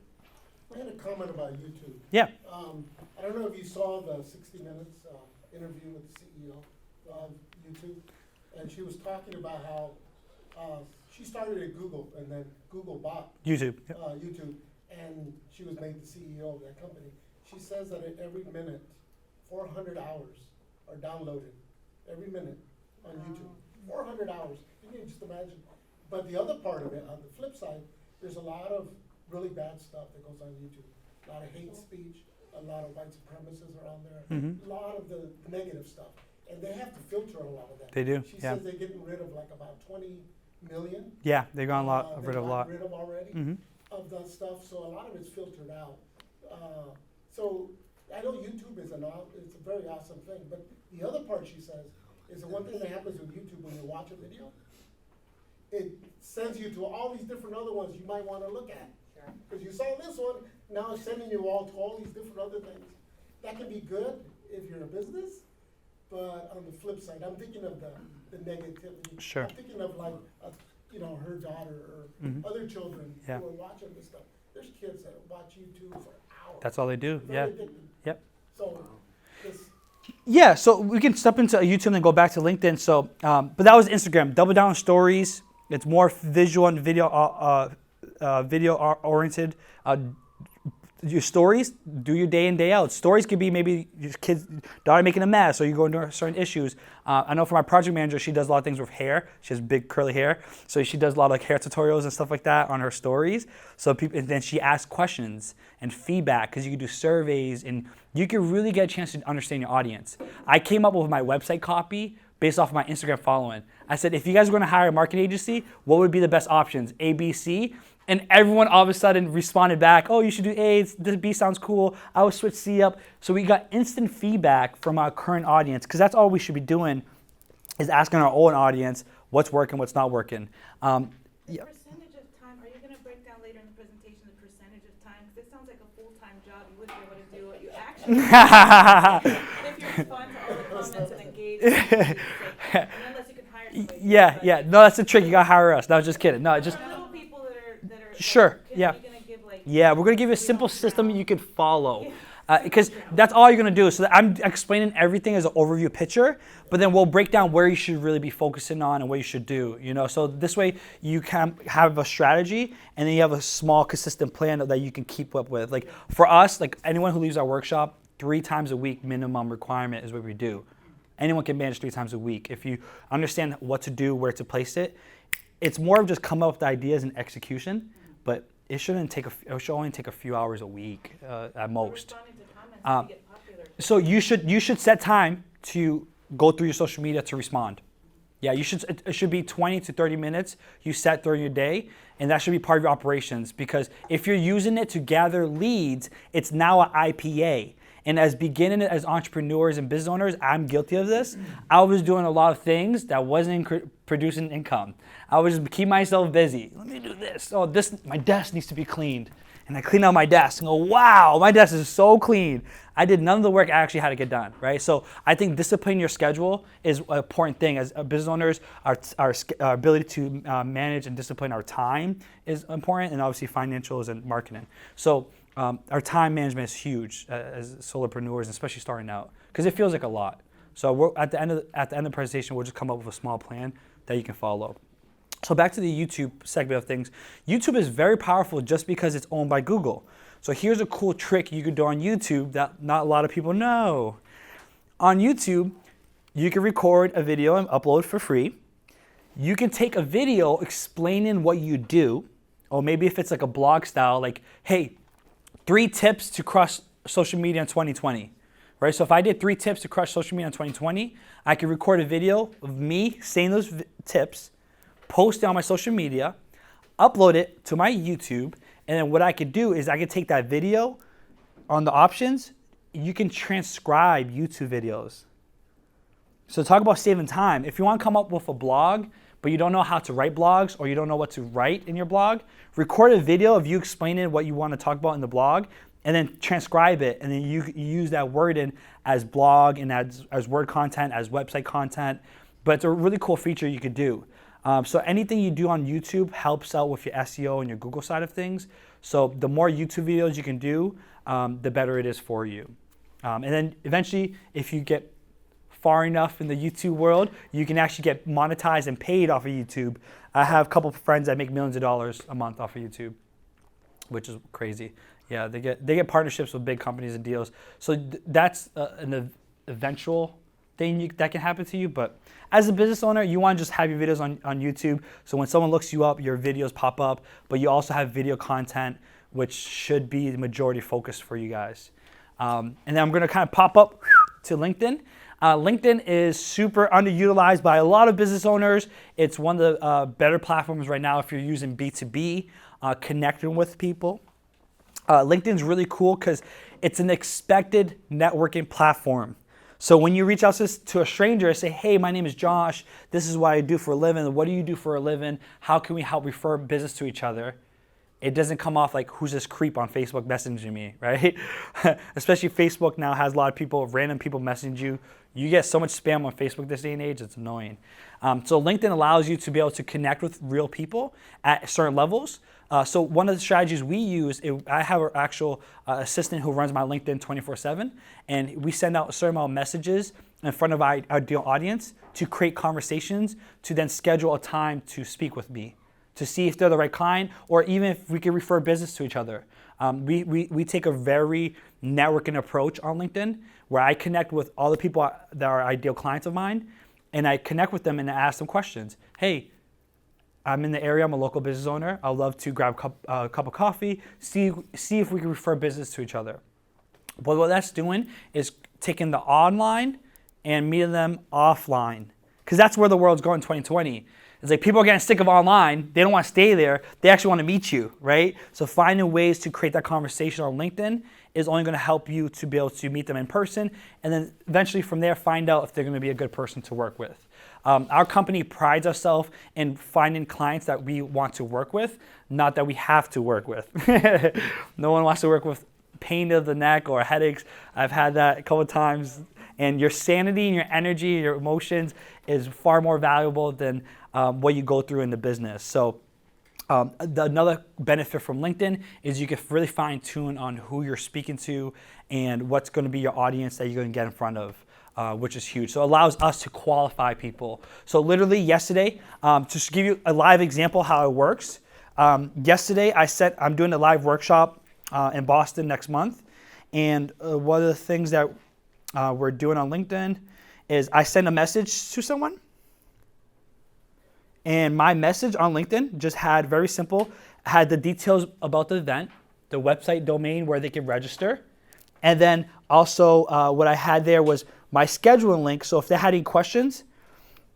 I had a comment about YouTube. Yeah. I don't know if you saw the 60 Minutes interview with the CEO of YouTube, and she was talking about how she started at Google and then Google bought YouTube. YouTube, and she was made the CEO of that company. She says that at every minute, 400 hours are downloaded, every minute on YouTube. 400 hours, you can just imagine. But the other part of it, on the flip side, there's a lot of really bad stuff that goes on YouTube. A lot of hate speech, a lot of white supremacists are on there, a lot of the negative stuff. And they have to filter a lot of that. They do, She yeah. says they're getting rid of like about 20 million. Yeah, they've gone They've rid of a lot. gotten rid of already Mhm. of that stuff, so a lot of it's filtered out. So I know YouTube is it's a very awesome thing, but the other part she says is the one thing that happens with YouTube when you watch a video, it sends you to all these different other ones you might wanna look at. Because you saw this one, now it's sending you all to all these different other things. That can be good if you're a business, but on the flip side, I'm thinking of the negativity. Sure. I'm thinking of like, her daughter or other children Yeah. who are watching this stuff. There's kids that watch YouTube for hours. That's all they do. Yeah. Very addicted. Yep. So, this, Yeah, so we can step into YouTube and then go back to LinkedIn. So, but that was Instagram. Double down on stories. It's more visual and video oriented. Your stories, do your day in, day out. Stories could be maybe your kids, daughter making a mess, or you go into certain issues. I know for my project manager, she does a lot of things with hair. She has big curly hair, so she does a lot of hair tutorials and stuff like that on her stories. So people, and then she asks questions and feedback, because you can do surveys and you can really get a chance to understand your audience. I came up with my website copy based off of my Instagram following. I said, if you guys are going to hire a marketing agency, what would be the best options? A, B, C. And everyone all of a sudden responded back, oh, you should do A, this B sounds cool, I would switch C up. So we got instant feedback from our current audience, because that's all we should be doing, is asking our own audience what's working, what's not working. The percentage of time, are you gonna break down later in the presentation the percentage of time? Because this sounds like a full-time job, you wouldn't be able to do what you actually do. And if you respond to all the comments and engage, unless you can hire somebody. Yeah, no, that's the trick, you gotta hire us. No, just kidding. No, just, For little people that are. Sure, Are yeah. you gonna give like? yeah, we're gonna give you a simple system you can follow. Because that's all you're gonna do. So I'm explaining everything as an overview picture, but then we'll break down where you should really be focusing on and what you should do. So this way you can have a strategy, and then you have a small, consistent plan that you can keep up with. Like for us, like anyone who leaves our workshop, 3 times a week minimum requirement is what we do. Anyone can manage 3 times a week if you understand what to do, where to place it. It's more of just coming up with ideas and execution, but it should only take a few hours a week at most. Responding to comments to get popular. So you should set time to go through your social media to respond. Yeah, it should be 20 to 30 minutes you set during your day, and that should be part of your operations, because if you're using it to gather leads, it's now an IPA. And as entrepreneurs and business owners, I'm guilty of this. I was doing a lot of things that wasn't producing income. I would just keep myself busy. Let me do this. Oh, my desk needs to be cleaned. And I clean out my desk and go, wow, my desk is so clean. I did none of the work I actually had to get done, right? So I think disciplining your schedule is an important thing. As business owners, our ability to manage and discipline our time is important, and obviously financials and marketing. So our time management is huge as solopreneurs, especially starting out, because it feels like a lot. So at the end of the presentation, we'll just come up with a small plan that you can follow. So back to the YouTube segment of things. YouTube is very powerful just because it's owned by Google. So here's a cool trick you could do on YouTube that not a lot of people know. On YouTube, you can record a video and upload for free. You can take a video explaining what you do, or maybe if it's like a blog style, like, hey, 3 tips to crush social media in 2020, right? So if I did 3 tips to crush social media in 2020, I could record a video of me saying those tips, post it on my social media, upload it to my YouTube, and then what I could do is I could take that video on the options, you can transcribe YouTube videos. So talk about saving time. If you want to come up with a blog, but you don't know how to write blogs, or you don't know what to write in your blog, record a video of you explaining what you want to talk about in the blog, and then transcribe it, and then you use that word in as blog and as word content, as website content. But it's a really cool feature you could do. So anything you do on YouTube helps out with your SEO and your Google side of things. So the more YouTube videos you can do, the better it is for you. And then eventually, if you get far enough in the YouTube world, you can actually get monetized and paid off of YouTube. I have a couple of friends that make millions of dollars a month off of YouTube. which is crazy. Yeah, they get partnerships with big companies and deals. So that's an eventual thing that can happen to you. But as a business owner, you want to just have your videos on YouTube. So when someone looks you up, your videos pop up. But you also have video content, which should be the majority focus for you guys. And then I'm going to kind of pop up to LinkedIn. LinkedIn is super underutilized by a lot of business owners. It's one of the better platforms right now if you're using B2B, connecting with people. LinkedIn's really cool because it's an expected networking platform. So when you reach out to a stranger and say, hey, my name is Josh, this is what I do for a living, what do you do for a living, how can we help refer business to each other? It doesn't come off like, who's this creep on Facebook messaging me, right? Especially Facebook now has a lot of people, random people messaging you. You get so much spam on Facebook this day and age, it's annoying. So LinkedIn allows you to be able to connect with real people at certain levels. So one of the strategies we use, I have an actual assistant who runs my LinkedIn 24/7, and we send out a certain amount of messages in front of our ideal audience to create conversations, to then schedule a time to speak with me, to see if they're the right client, or even if we can refer business to each other. We take a very networking approach on LinkedIn, where I connect with all the people that are ideal clients of mine, and I connect with them and I ask them questions. Hey, I'm in the area, I'm a local business owner. I'd love to grab a cup of coffee, see if we can refer business to each other. But what that's doing is taking the online and meeting them offline. Because that's where the world's going in 2020. It's like people are getting sick of online. They don't want to stay there. They actually want to meet you, right? So finding ways to create that conversation on LinkedIn is only going to help you to be able to meet them in person, and then eventually from there find out if they're going to be a good person to work with. Our company prides ourselves in finding clients that we want to work with, not that we have to work with. No one wants to work with pain of the neck or headaches. I've had that a couple of times. And your sanity and your energy, your emotions is far more valuable than what you go through in the business. So another benefit from LinkedIn is you can really fine tune on who you're speaking to and what's going to be your audience that you're going to get in front of. Which is huge. So it allows us to qualify people. So literally yesterday, to give you a live example how it works, yesterday I'm doing a live workshop in Boston next month. And one of the things that we're doing on LinkedIn is I send a message to someone. And my message on LinkedIn just had, very simple, had the details about the event, the website domain where they can register. And then also what I had there was my scheduling link. So if they had any questions,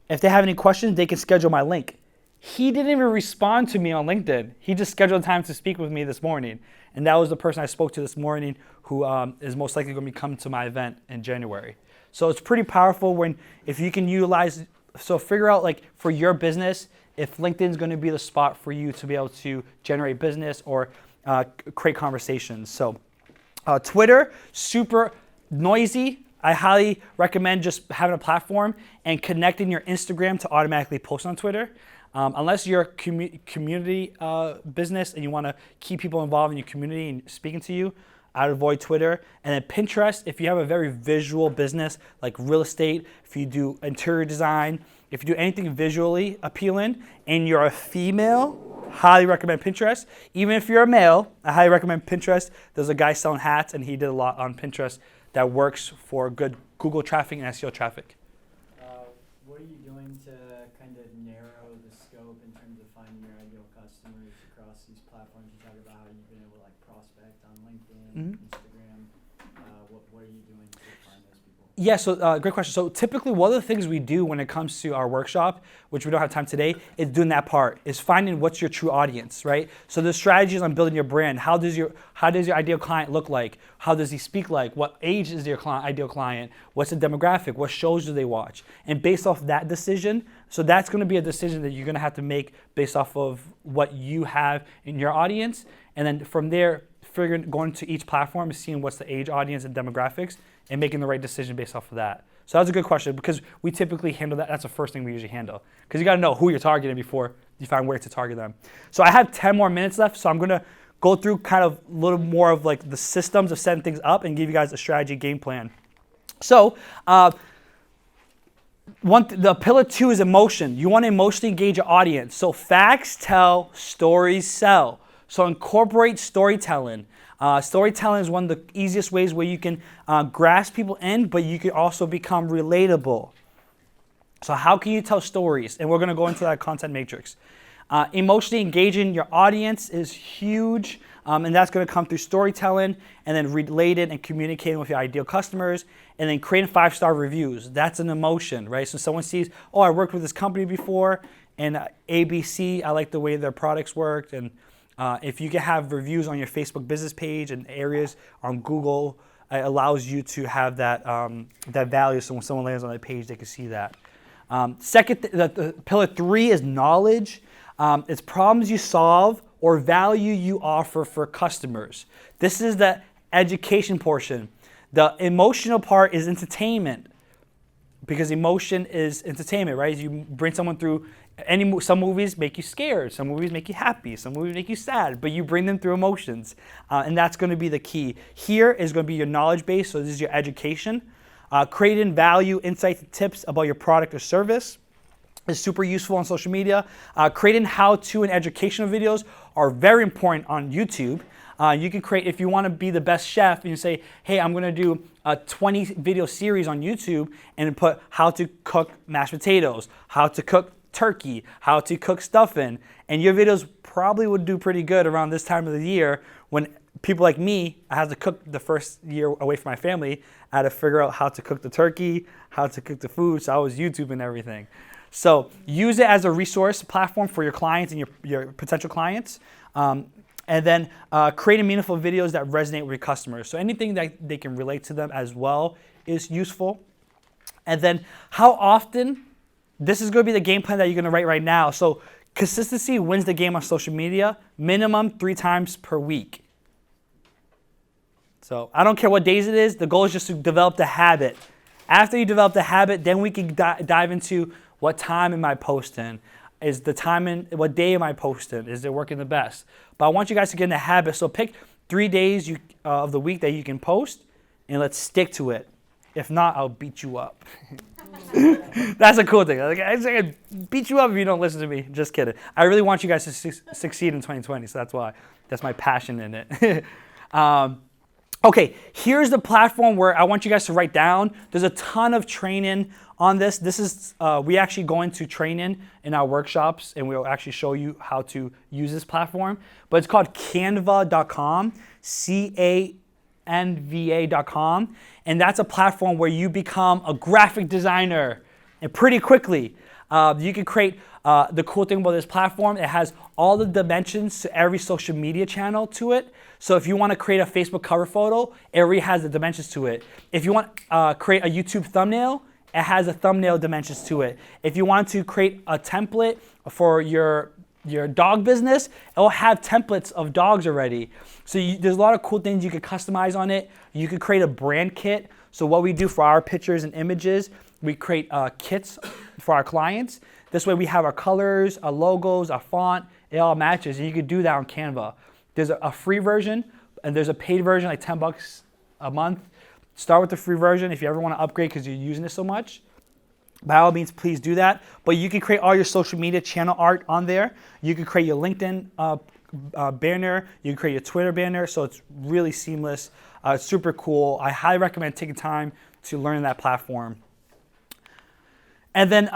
they can schedule my link. He didn't even respond to me on LinkedIn. He just scheduled time to speak with me this morning. And that was the person I spoke to this morning who is most likely going to be coming to my event in January. So it's pretty powerful if you can utilize, so figure out like for your business, if LinkedIn is going to be the spot for you to be able to generate business or create conversations. So Twitter, super noisy. I highly recommend just having a platform and connecting your Instagram to automatically post on Twitter. Unless you're a community business and you want to keep people involved in your community and speaking to you, I'd avoid Twitter. And then Pinterest, if you have a very visual business like real estate, if you do interior design, if you do anything visually appealing and you're a female, highly recommend Pinterest. Even if you're a male, I highly recommend Pinterest. There's a guy selling hats and he did a lot on Pinterest that works for good Google traffic and SEO traffic. What are you doing to kind of narrow the scope in terms of finding your ideal customers across these platforms? You talk about how you've been able to like prospect on LinkedIn, Instagram. What are you doing to find those people? Yeah, so great question. So typically one of the things we do when it comes to our workshop, which we don't have time today, is doing that part, is finding what's your true audience, right? So the strategies on building your brand. How does your ideal client look like? How does he speak like? What age is your ideal client? What's the demographic? What shows do they watch? And based off that decision, so that's going to be a decision that you're going to have to make based off of what you have in your audience. And then from there, going to each platform and seeing what's the age, audience, and demographics and making the right decision based off of that. So that's a good question because we typically handle that. That's the first thing we usually handle because you got to know who you're targeting before you find where to target them. So I have 10 more minutes left, so I'm going to go through kind of a little more of like the systems of setting things up and give you guys a strategy game plan. So the pillar 2 is emotion. You want to emotionally engage your audience. So facts tell, stories sell. So incorporate storytelling. Storytelling is one of the easiest ways where you can grasp people in, but you can also become relatable. So how can you tell stories? And we're going to go into that content matrix. Emotionally engaging your audience is huge, and that's going to come through storytelling and then related and communicating with your ideal customers, and then creating 5-star reviews. That's an emotion, right? So someone sees, oh, I worked with this company before, and ABC, I like the way their products worked. And if you can have reviews on your Facebook business page and areas on Google, it allows you to have that, that value, so when someone lands on that page, they can see that. Second, the pillar 3 is knowledge. It's problems you solve or value you offer for customers. This is the education portion. The emotional part is entertainment, because emotion is entertainment, right? You bring someone through some movies make you scared, some movies make you happy, some movies make you sad, but you bring them through emotions, and that's going to be the key. Here is going to be your knowledge base, so this is your education. Creating value, insights, and tips about your product or service is super useful on social media. Creating how-to and educational videos are very important on YouTube. You can create, if you want to be the best chef, and you say, hey, I'm going to do a 20 video series on YouTube and put how to cook mashed potatoes, how to cook turkey, how to cook stuffing, and your videos probably would do pretty good around this time of the year when people like me, I had to cook the first year away from my family. I had to figure out how to cook the turkey, how to cook the food, so I was YouTubing everything. So use it as a resource platform for your clients and your potential clients. And then creating meaningful videos that resonate with your customers. So anything that they can relate to them as well is useful. And then how often, this is going to be the game plan that you're going to write right now. So consistency wins the game on social media, minimum 3 times per week. So I don't care what days it is, the goal is just to develop the habit. After you develop the habit, then we can dive into what time am I posting? Is the time in, what day am I posting? Is it working the best? But I want you guys to get in the habit. So pick 3 days of the week that you can post, and let's stick to it. If not, I'll beat you up. That's a cool thing. I'm going to beat you up if you don't listen to me. Just kidding. I really want you guys to succeed in 2020, so that's why. That's my passion in it. Okay, here's the platform where I want you guys to write down. There's a ton of training on this. This is, we actually go into training in our workshops, and we'll actually show you how to use this platform. But it's called canva.com, canva.com. And that's a platform where you become a graphic designer, and pretty quickly. You can create, the cool thing about this platform, it has all the dimensions to every social media channel to it. So if you want to create a Facebook cover photo, it already has the dimensions to it. If you want to create a YouTube thumbnail, it has a thumbnail dimensions to it. If you want to create a template for your dog business, it'll have templates of dogs already. So there's a lot of cool things you could customize on it. You could create a brand kit. So what we do for our pictures and images, we create kits for our clients. This way we have our colors, our logos, our font, it all matches, and you could do that on Canva. There's a free version, and there's a paid version, like $10 a month. Start with the free version if you ever want to upgrade because you're using it so much. By all means, please do that. But you can create all your social media channel art on there. You can create your LinkedIn banner. You can create your Twitter banner. So it's really seamless. It's super cool. I highly recommend taking time to learn that platform. And then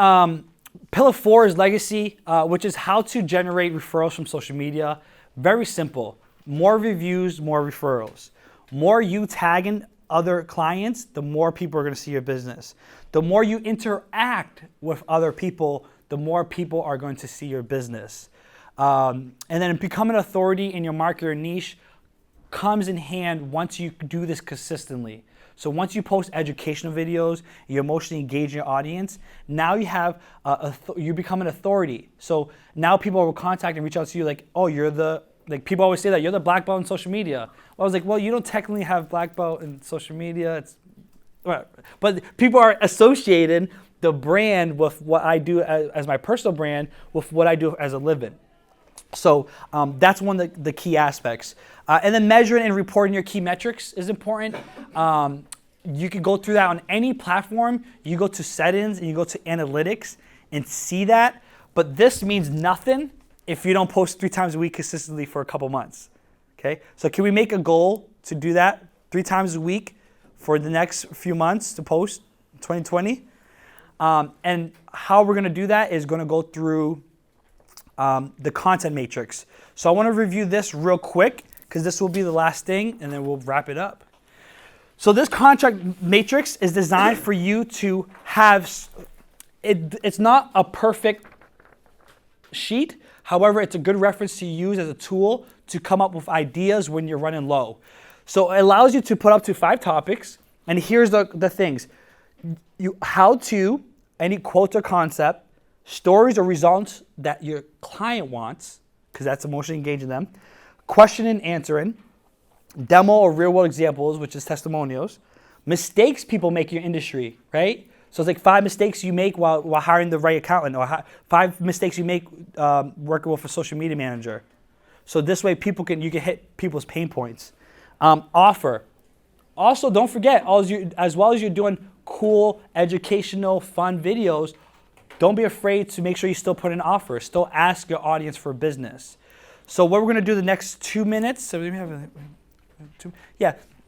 pillar 4 is legacy, which is how to generate referrals from social media. Very simple. More reviews, more referrals. More you tagging other clients, the more people are going to see your business. The more you interact with other people, the more people are going to see your business. And then become an authority in your market or niche comes in hand once you do this consistently. So once you post educational videos, you emotionally engage your audience, now you have you become an authority. So now people will contact and reach out to you like, oh, like people always say that, you're the black belt in social media. Well, I was like, well, you don't technically have black belt in social media. But people are associating the brand with what I do as my personal brand with what I do as a living. So that's one of the key aspects. And then measuring and reporting your key metrics is important. You can go through that on any platform. You go to settings and you go to analytics and see that. But this means nothing if you don't post 3 times a week consistently for a couple months. Okay, so can we make a goal to do that 3 times a week for the next few months to post 2020? And how we're going to do that is going to go through the content matrix. So I want to review this real quick because this will be the last thing and then we'll wrap it up. So this content matrix is designed for you to have, it's not a perfect sheet. However, it's a good reference to use as a tool to come up with ideas when you're running low. So it allows you to put up to 5 topics. And here's the things. How to, any quote or concept, stories or results that your client wants, because that's emotionally engaging them, question and answering, demo or real world examples, which is testimonials, mistakes people make in your industry, right? So it's like 5 mistakes you make while hiring the right accountant, or 5 mistakes you make working with a social media manager. So this way you can hit people's pain points. Offer. Also, don't forget, as well as you're doing cool, educational, fun videos, don't be afraid to make sure you still put in offers. Still ask your audience for business. So what we're going to do the next 2 minutes, so we have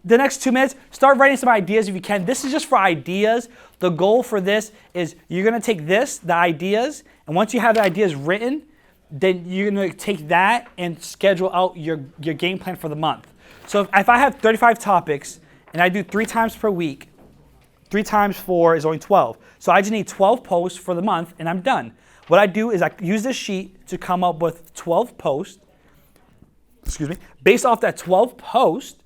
the next 2 minutes, start writing some ideas if you can. This is just for ideas. The goal for this is you're going to take the ideas, and once you have the ideas written, then you're going to take that and schedule out your game plan for the month. So if I have 35 topics and I do 3 times per week, 3 times 4 is only 12. So I just need 12 posts for the month and I'm done. What I do is I use this sheet to come up with 12 posts. Based off that 12 posts,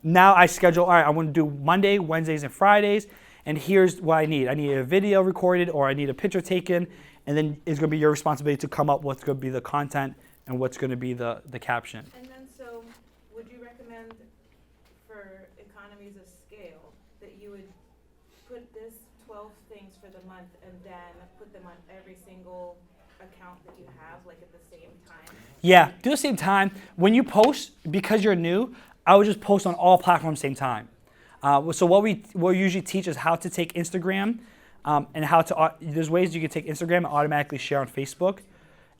now I schedule, all right, I want to do Monday, Wednesdays, and Fridays, and here's what I need. I need a video recorded or I need a picture taken, and then it's going to be your responsibility to come up with what's going to be the content and what's going to be the caption. And then, so would you recommend, for economies of scale, that you would put this 12 things for the month and then put them on every single account that you have, like at the same time? Yeah, do the same time. When you post, because you're new, I would just post on all platforms same time. So what we usually teach is how to take Instagram and how to, there's ways you can take Instagram and automatically share on Facebook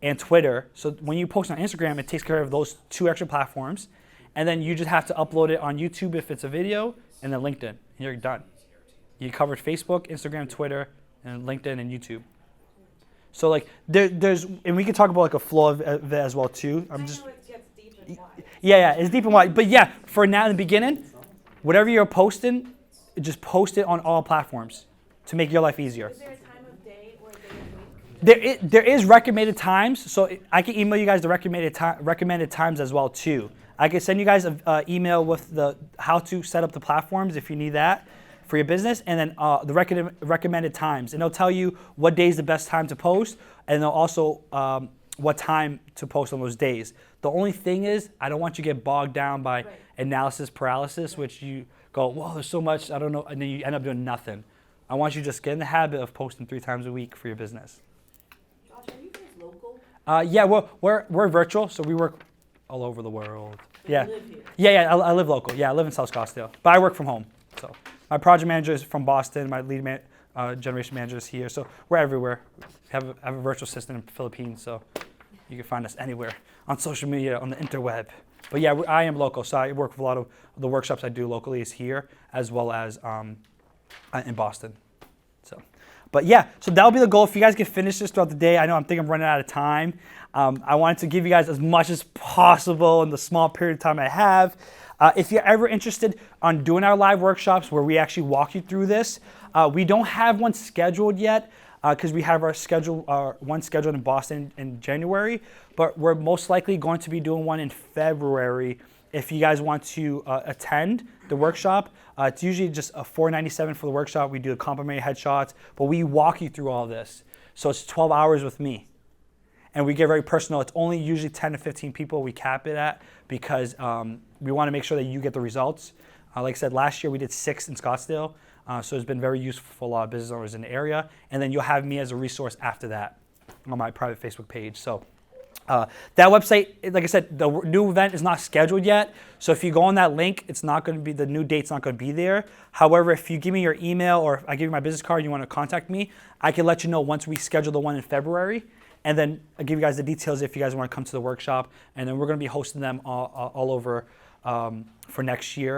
and Twitter. So when you post on Instagram, it takes care of those 2 extra platforms. And then you just have to upload it on YouTube if it's a video, and then LinkedIn, and you're done. You covered Facebook, Instagram, Twitter, and LinkedIn and YouTube. So like there's, and we can talk about like a flow of it as well too. I know it gets deep and wide. Yeah, it's deep and wide. But yeah, for now in the beginning, whatever you're posting, just post it on all platforms to make your life easier. Is there a time of day or a day of week? There is recommended times, so I can email you guys the recommended times as well too. I can send you guys an email with the how to set up the platforms if you need that for your business, and then the recommended times. And they'll tell you what day is the best time to post, and they'll also what time to post on those days. The only thing is, I don't want you to get bogged down by analysis paralysis, which you go, whoa, there's so much, I don't know, and then you end up doing nothing. I want you to just get in the habit of posting 3 times a week for your business. Josh, are you guys local? Yeah, we're virtual, so we work all over the world. But Yeah. you live here? Yeah, I live local. Yeah, I live in South Scottsdale, but I work from home. So my project manager is from Boston. My lead generation manager is here. So we're everywhere. I have a virtual assistant in the Philippines, so you can find us anywhere on social media, on the interweb. But yeah, I am local, so I work with a lot of the workshops I do locally is here, as well as in Boston. So, but yeah, so that'll be the goal. If you guys can finish this throughout the day, I know I'm running out of time. I wanted to give you guys as much as possible in the small period of time I have. If you're ever interested on doing our live workshops where we actually walk you through this, we don't have one scheduled yet because we have one scheduled in Boston in January, but we're most likely going to be doing one in February. If you guys want to attend the workshop, it's usually just a $497 for the workshop. We do complimentary headshots, but we walk you through all this. So it's 12 hours with me. And we get very personal. It's only usually 10 to 15 people we cap it at because we want to make sure that you get the results. Like I said, last year we did 6 in Scottsdale. So it's been very useful for a lot of business owners in the area. And then you'll have me as a resource after that on my private Facebook page. So that website, like I said, the new event is not scheduled yet. So if you go on that link, it's not going to be, the new date's not going to be there. However, if you give me your email or if I give you my business card and you want to contact me, I can let you know once we schedule the one in February. and then I'll give you guys the details if you guys want to come to the workshop. And then we're going to be hosting them all over for next year.